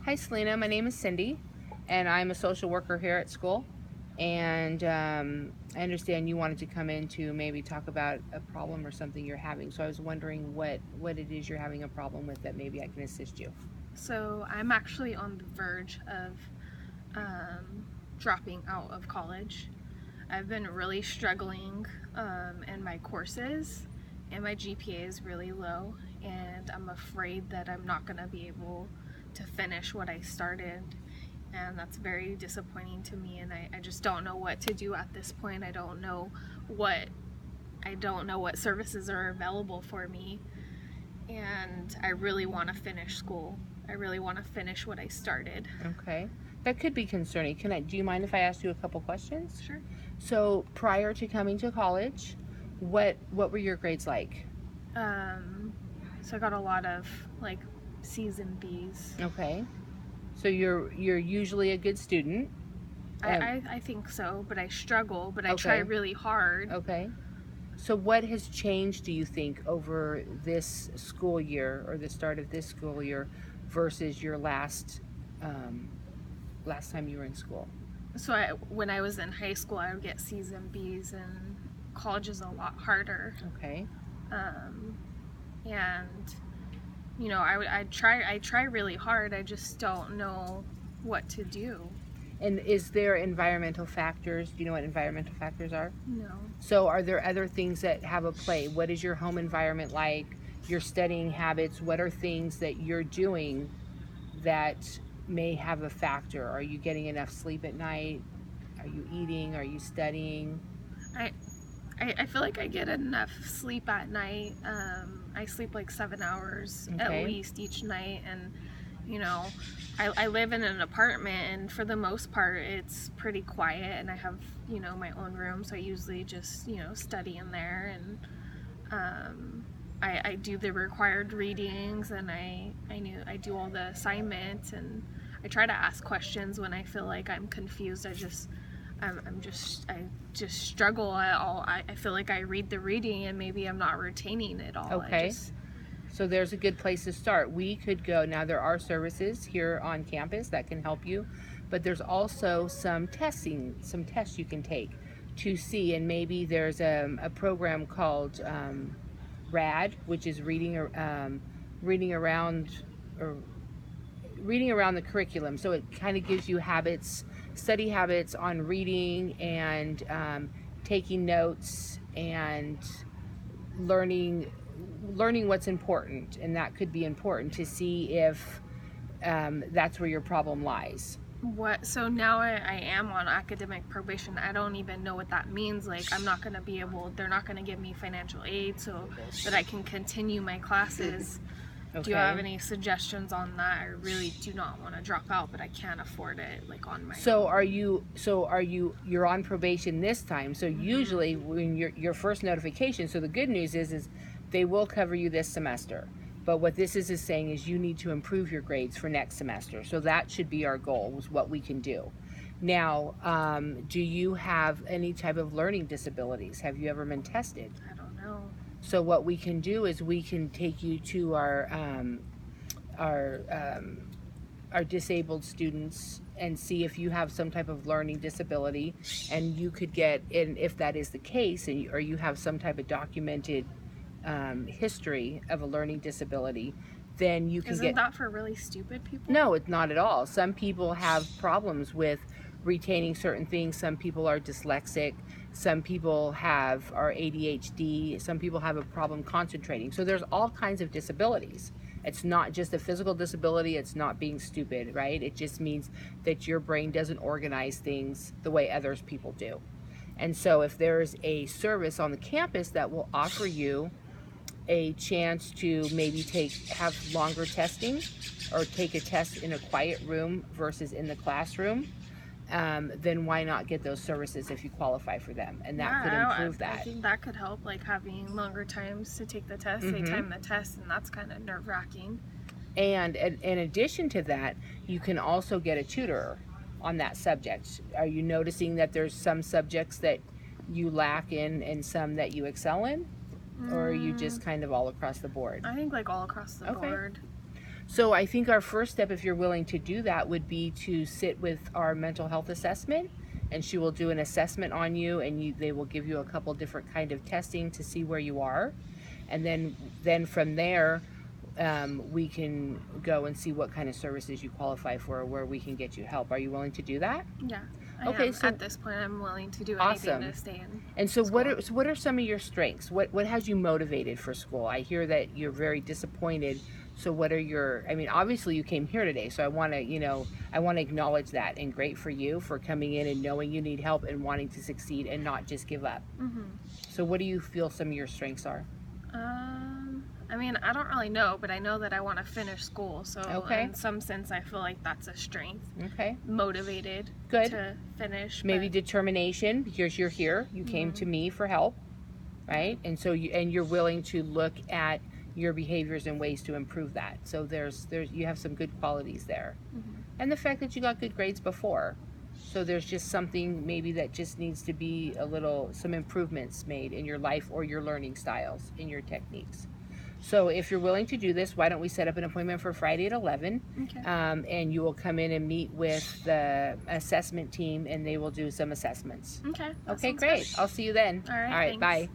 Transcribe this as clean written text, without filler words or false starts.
Hi Selena, my name is Cindy and I'm a social worker here at school, and I understand you wanted to come in to maybe talk about a problem or something you're having, so I was wondering what it is you're having a problem with that maybe I can assist you. So I'm actually on the verge of dropping out of college. I've been really struggling in my courses, and my GPA is really low, and I'm afraid that I'm not going to be able to finish what I started, and that's very disappointing to me, and I just don't know what to do at this point. What I don't know what services are available for me, and I really want to finish school. I really want to finish what I started. Okay, that could be concerning. Do you mind if I ask you a couple questions? Sure. So prior to coming to college, what were your grades like? Um, so I got a lot of like C's and B's. Okay, so you're usually a good student. I think so, but I struggle, but I try Okay. really hard. Okay. So what has changed, do you think, over this school year or the start of this school year versus your um, last time you were in school? So when I was in high school, I would get C's and B's, and college is a lot harder. Okay. Um, and I try really hard. I just don't know what to do. And is there environmental factors? Do you know what environmental factors are? No. So are there other things that have a play? What is your home environment like? Your studying habits? What are things that you're doing that may have a factor? Are you getting enough sleep at night? Are you eating? Are you studying? I feel like I get enough sleep at night. I sleep like 7 hours at Okay. least each night, and I live in an apartment, and for the most part it's pretty quiet, and I have my own room, so I usually just study in there, and I do the required readings, and I do all the assignments, and I try to ask questions when I feel like I'm confused. I just struggle at all. I feel like I read the reading and maybe I'm not retaining it all. Okay. So there's a good place to start. We could go, now there are services here on campus that can help you, but there's also some tests you can take to see, and maybe there's a program called RAD, which is reading around or reading around the curriculum. So it kind of gives you study habits on reading and taking notes and learning what's important, and that could be important to see if that's where your problem lies. So now I am on academic probation. I don't even know what that means. Like, they're not going to give me financial aid so that I can continue my classes. Okay. Do you have any suggestions on that? I really do not want to drop out, but I can't afford it on my own. You're on probation this time, so usually when your first notification, so the good news is they will cover you this semester. But what this is saying is you need to improve your grades for next semester. So that should be our goal, is what we can do. Now, do you have any type of learning disabilities? Have you ever been tested? I don't know. So what we can do is we can take you to our disabled students and see if you have some type of learning disability, and you could get, and if that is the case, or you have some type of documented history of a learning disability, then you can Isn't that for really stupid people? No, it's not at all. Some people have problems with retaining certain things. Some people are dyslexic. Some people are ADHD. Some people have a problem concentrating. So there's all kinds of disabilities. It's not just a physical disability. It's not being stupid, right? It just means that your brain doesn't organize things the way others people do. And so if there's a service on the campus that will offer you a chance to maybe have longer testing or take a test in a quiet room versus in the classroom, then why not get those services if you qualify for them? And that could improve that. I think that could help, like having longer times to take the test. They time the test, and that's kind of nerve-wracking. And in addition to that, you can also get a tutor on that subject. Are you noticing that there's some subjects that you lack in and some that you excel in? Or are you just kind of all across the board? I think like all across the board. So I think our first step, if you're willing to do that, would be to sit with our mental health assessment, and she will do an assessment on you, and they will give you a couple different kind of testing to see where you are, and then from there, we can go and see what kind of services you qualify for, or where we can get you help. Are you willing to do that? Yeah. Okay, am. so At this point, I'm willing to do awesome. anything to stay in And so school. what are some of your strengths? What has you motivated for school? I hear that you're very disappointed. So what are your, I mean, obviously you came here today, so I want to, I want to acknowledge that, and great for you for coming in and knowing you need help and wanting to succeed and not just give up. So what do you feel some of your strengths are? I mean, I don't really know, but I know that I want to finish school. So Okay. in some sense, I feel like that's a strength. Okay. Motivated Good. to finish. Maybe but- determination, because you're here. You came to me for help, right? And so you're willing to look at your behaviors and ways to improve that. So there's you have some good qualities there. And the fact that you got good grades before. So there's just something maybe that just needs to be some improvements made in your life or your learning styles, in your techniques. So if you're willing to do this, why don't we set up an appointment for Friday at 11? Okay. And you will come in and meet with the assessment team, and they will do some assessments. Okay. that Okay, sounds great. good. I'll see you then. All right, All right, thanks. bye.